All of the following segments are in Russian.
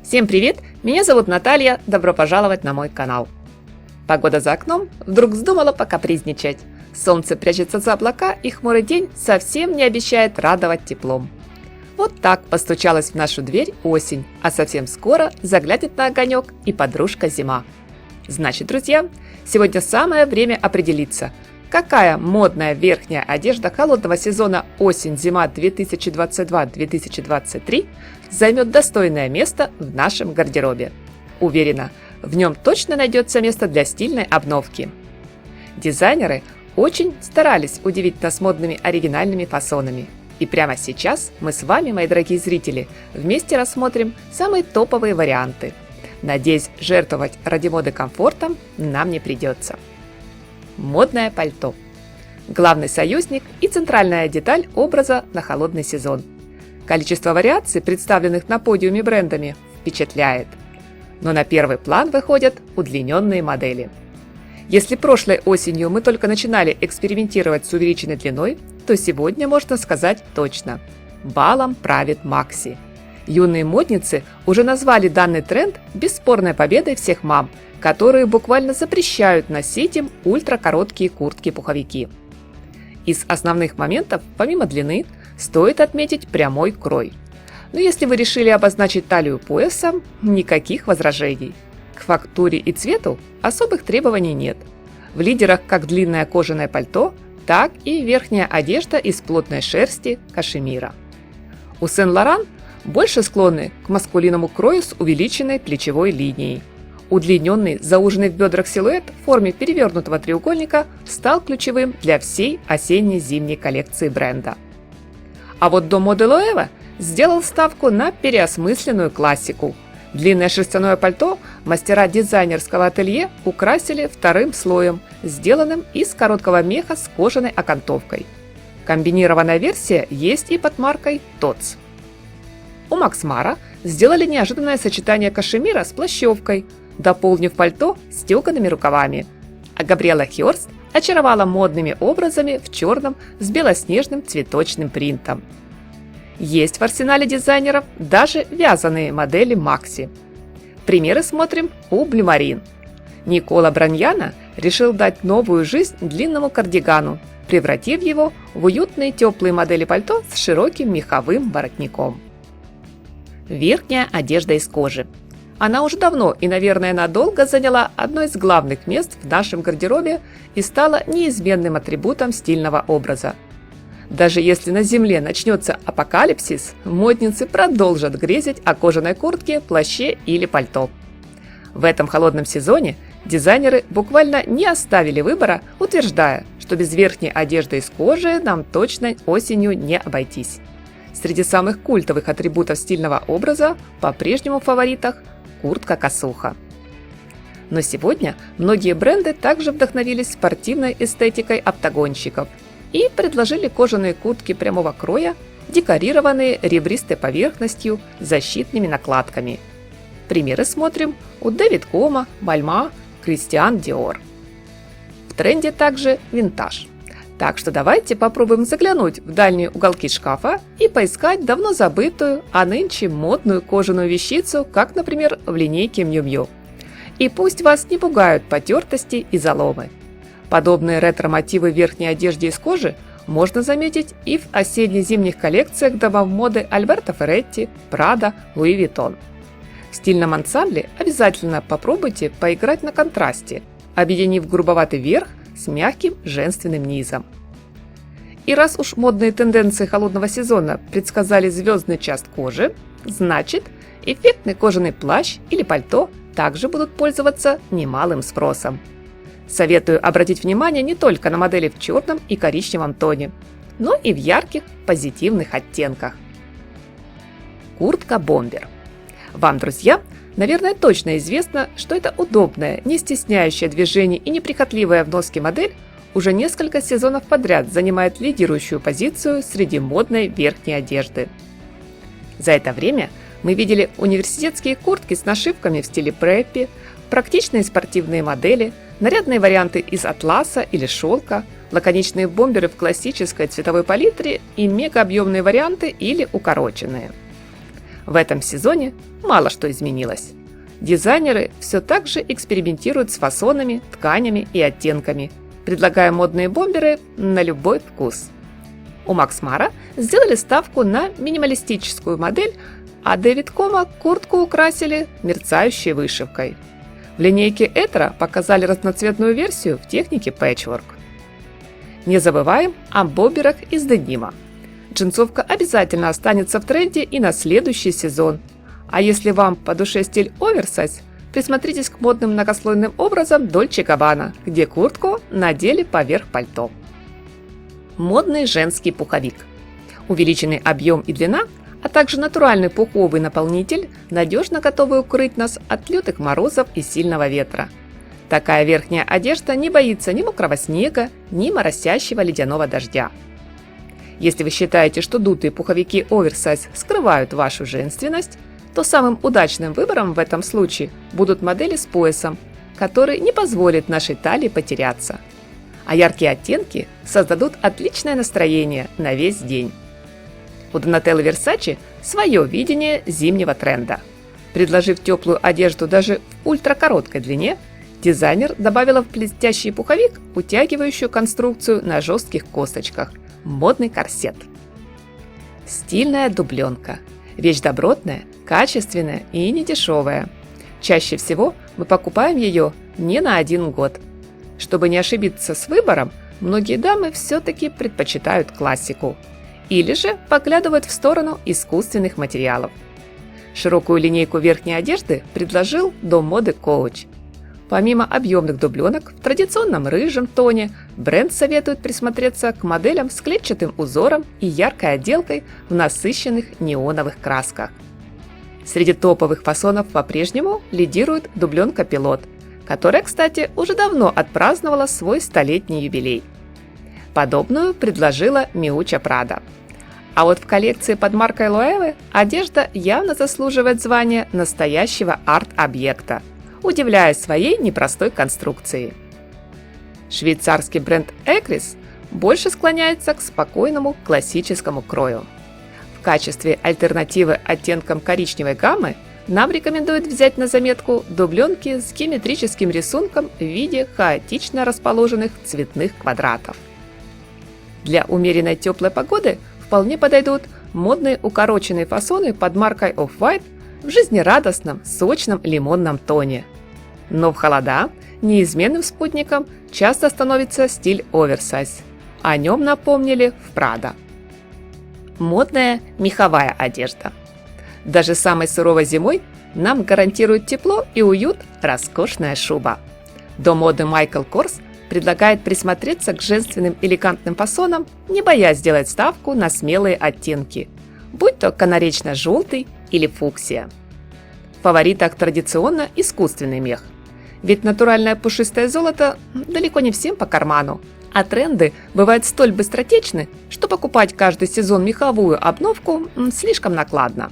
Всем привет! Меня зовут Наталья, добро пожаловать на мой канал. Погода за окном вдруг вздумала покапризничать. Солнце прячется за облака, и хмурый день совсем не обещает радовать теплом. Вот так постучалась в нашу дверь осень, а совсем скоро заглянет на огонек и подружка зима. Значит, друзья, сегодня самое время определиться, какая модная верхняя одежда холодного сезона осень-зима 2022-2023 займет достойное место в нашем гардеробе. Уверена, в нем точно найдется место для стильной обновки. Дизайнеры очень старались удивить нас модными оригинальными фасонами. И прямо сейчас мы с вами, мои дорогие зрители, вместе рассмотрим самые топовые варианты. Надеюсь, жертвовать ради моды комфортом нам не придется. Модное пальто. Главный союзник и центральная деталь образа на холодный сезон. Количество вариаций, представленных на подиуме брендами, впечатляет. Но на первый план выходят удлиненные модели. Если прошлой осенью мы только начинали экспериментировать с увеличенной длиной, то сегодня можно сказать точно – балом правит Макси. Юные модницы уже назвали данный тренд бесспорной победой всех мам, которые буквально запрещают носить им ультракороткие куртки-пуховики. Из основных моментов, помимо длины, стоит отметить прямой крой. Но если вы решили обозначить талию поясом, никаких возражений. К фактуре и цвету особых требований нет. В лидерах как длинное кожаное пальто, так и верхняя одежда из плотной шерсти кашемира. У Сен-Лоран больше склонны к маскулинному крою с увеличенной плечевой линией. Удлиненный, зауженный в бедрах силуэт в форме перевернутого треугольника стал ключевым для всей осенне-зимней коллекции бренда. А вот Дом моды Лоэва сделал ставку на переосмысленную классику. Длинное шерстяное пальто мастера дизайнерского ателье украсили вторым слоем, сделанным из короткого меха с кожаной окантовкой. Комбинированная версия есть и под маркой TOTS. У Макс Мара сделали неожиданное сочетание кашемира с плащевкой, дополнив пальто стегаными рукавами. А Габриэла Хёрст очаровала модными образами в черном с белоснежным цветочным принтом. Есть в арсенале дизайнеров даже вязаные модели Макси. Примеры смотрим у Блю Марин. Никола Браньяна решил дать новую жизнь длинному кардигану, превратив его в уютные теплые модели пальто с широким меховым воротником. Верхняя одежда из кожи. Она уже давно и, наверное, надолго заняла одно из главных мест в нашем гардеробе и стала неизменным атрибутом стильного образа. Даже если на Земле начнется апокалипсис, модницы продолжат грезить о кожаной куртке, плаще или пальто. В этом холодном сезоне дизайнеры буквально не оставили выбора, утверждая, что без верхней одежды из кожи нам точно осенью не обойтись. Среди самых культовых атрибутов стильного образа по-прежнему в фаворитах куртка-косуха. Но сегодня многие бренды также вдохновились спортивной эстетикой оптагонщиков и предложили кожаные куртки прямого кроя, декорированные ребристой поверхностью с защитными накладками. Примеры смотрим у Дэвид Кома, Бальма, Кристиан Диор. В тренде также винтаж. Так что давайте попробуем заглянуть в дальние уголки шкафа и поискать давно забытую, а нынче модную кожаную вещицу, как, например, в линейке Miu Miu. И пусть вас не пугают потертости и заломы. Подобные ретро-мотивы в верхней одежде из кожи можно заметить и в осенне-зимних коллекциях домов моды Альберто Ферретти, Прада, Луи Виттон. В стильном ансамбле обязательно попробуйте поиграть на контрасте, объединив грубоватый верх с мягким женственным низом. И раз уж модные тенденции холодного сезона предсказали звездный час кожи, значит, эффектный кожаный плащ или пальто также будут пользоваться немалым спросом. Советую обратить внимание не только на модели в черном и коричневом тоне, но и в ярких позитивных оттенках. Куртка-бомбер. Вам, друзья, наверное, точно известно, что это удобная, не стесняющая движений и неприхотливая в носке модель уже несколько сезонов подряд занимает лидирующую позицию среди модной верхней одежды. За это время мы видели университетские куртки с нашивками в стиле преппи, практичные спортивные модели, нарядные варианты из атласа или шелка, лаконичные бомберы в классической цветовой палитре и мегаобъемные варианты или укороченные. В этом сезоне мало что изменилось. Дизайнеры все так же экспериментируют с фасонами, тканями и оттенками, предлагая модные бомберы на любой вкус. У Max Mara сделали ставку на минималистическую модель, а David Кома куртку украсили мерцающей вышивкой. В линейке Этера показали разноцветную версию в технике пэтчворк. Не забываем о бомберах из денима. Джинсовка обязательно останется в тренде и на следующий сезон. А если вам по душе стиль оверсайз, присмотритесь к модным многослойным образам Dolce Gabbana, где куртку надели поверх пальто. Модный женский пуховик. Увеличенный объем и длина, а также натуральный пуховый наполнитель надежно готовы укрыть нас от лютых морозов и сильного ветра. Такая верхняя одежда не боится ни мокрого снега, ни моросящего ледяного дождя. Если вы считаете, что дутые пуховики оверсайз скрывают вашу женственность, то самым удачным выбором в этом случае будут модели с поясом, который не позволит нашей талии потеряться. А яркие оттенки создадут отличное настроение на весь день. У Donatella Versace свое видение зимнего тренда. Предложив теплую одежду даже в ультракороткой длине, дизайнер добавила в блестящий пуховик утягивающую конструкцию на жестких косточках – модный корсет. Стильная дубленка. Вещь добротная, качественная и недешевая. Чаще всего мы покупаем ее не на 1 год. Чтобы не ошибиться с выбором, многие дамы все-таки предпочитают классику. Или же поглядывают в сторону искусственных материалов. Широкую линейку верхней одежды предложил дом моды Coach. Помимо объемных дубленок в традиционном рыжем тоне, бренд советует присмотреться к моделям с клетчатым узором и яркой отделкой в насыщенных неоновых красках. Среди топовых фасонов по-прежнему лидирует дубленка Пилот, которая, кстати, уже давно отпраздновала свой 100-летний юбилей. Подобную предложила Miuccia Prada. А вот в коллекции под маркой Loewe одежда явно заслуживает звания настоящего арт-объекта, удивляя своей непростой конструкцией. Швейцарский бренд Ecris больше склоняется к спокойному классическому крою. В качестве альтернативы оттенкам коричневой гаммы нам рекомендуют взять на заметку дубленки с геометрическим рисунком в виде хаотично расположенных цветных квадратов. Для умеренной теплой погоды вполне подойдут модные укороченные фасоны под маркой Off-White в жизнерадостном, сочном лимонном тоне. Но в холода неизменным спутником часто становится стиль оверсайз. О нем напомнили в Prada. Модная меховая одежда. Даже самой суровой зимой нам гарантирует тепло и уют роскошная шуба. Дом моды Michael Kors предлагает присмотреться к женственным элегантным фасонам, не боясь сделать ставку на смелые оттенки, будь то канаречно-желтый или фуксия. В фаворитах традиционно искусственный мех. Ведь натуральное пушистое золото далеко не всем по карману, а тренды бывают столь быстротечны, что покупать каждый сезон меховую обновку слишком накладно.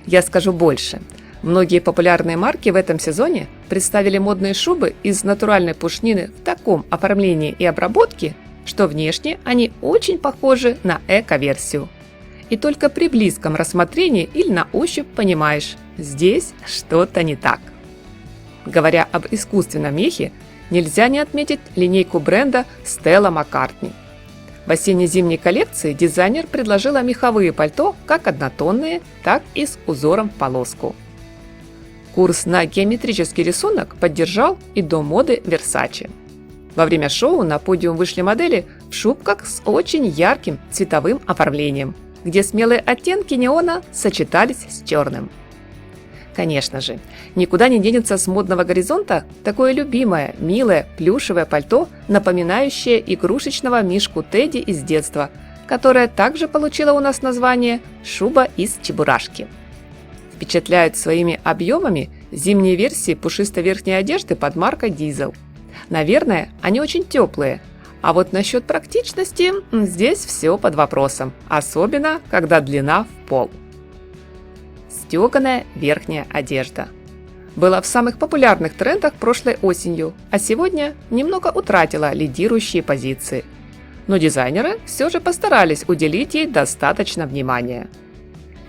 Я скажу больше. Многие популярные марки в этом сезоне представили модные шубы из натуральной пушнины в таком оформлении и обработке, что внешне они очень похожи на эко-версию. И только при близком рассмотрении или на ощупь понимаешь, здесь что-то не так. Говоря об искусственном мехе, нельзя не отметить линейку бренда Stella McCartney. В осенне-зимней коллекции дизайнер предложила меховые пальто как однотонные, так и с узором в полоску. Курс на геометрический рисунок поддержал и дом моды Versace. Во время шоу на подиум вышли модели в шубках с очень ярким цветовым оформлением, где смелые оттенки неона сочетались с черным. Конечно же, никуда не денется с модного горизонта такое любимое, милое, плюшевое пальто, напоминающее игрушечного мишку Тедди из детства, которое также получило у нас название «Шуба из чебурашки». Впечатляют своими объемами зимние версии пушистой верхней одежды под маркой Diesel. Наверное, они очень теплые, а вот насчет практичности здесь все под вопросом, особенно когда длина в пол. Стеганая верхняя одежда. Была в самых популярных трендах прошлой осенью, а сегодня немного утратила лидирующие позиции. Но дизайнеры все же постарались уделить ей достаточно внимания.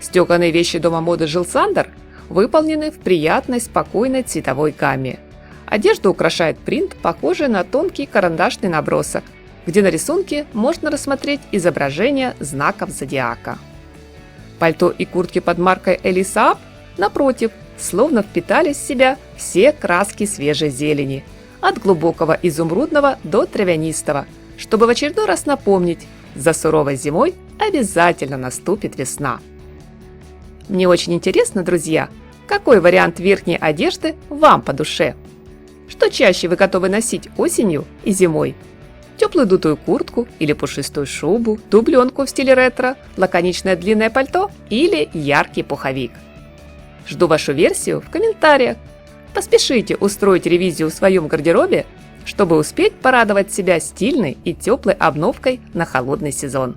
Стеганые вещи дома моды Жил Сандер выполнены в приятной, спокойной цветовой гамме. Одежду украшает принт, похожий на тонкий карандашный набросок, где на рисунке можно рассмотреть изображение знаков зодиака. Пальто и куртки под маркой Элли Сааб, напротив, словно впитали в себя все краски свежей зелени, от глубокого изумрудного до травянистого, чтобы в очередной раз напомнить, за суровой зимой обязательно наступит весна. Мне очень интересно, друзья, какой вариант верхней одежды вам по душе? Что чаще вы готовы носить осенью и зимой? Теплую дутую куртку или пушистую шубу, дубленку в стиле ретро, лаконичное длинное пальто или яркий пуховик? Жду вашу версию в комментариях. Поспешите устроить ревизию в своем гардеробе, чтобы успеть порадовать себя стильной и теплой обновкой на холодный сезон.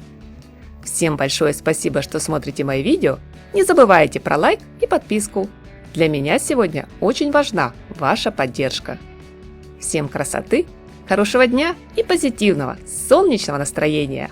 Всем большое спасибо, что смотрите мои видео. Не забывайте про лайк и подписку. Для меня сегодня очень важна ваша поддержка. Всем красоты, хорошего дня и позитивного, солнечного настроения!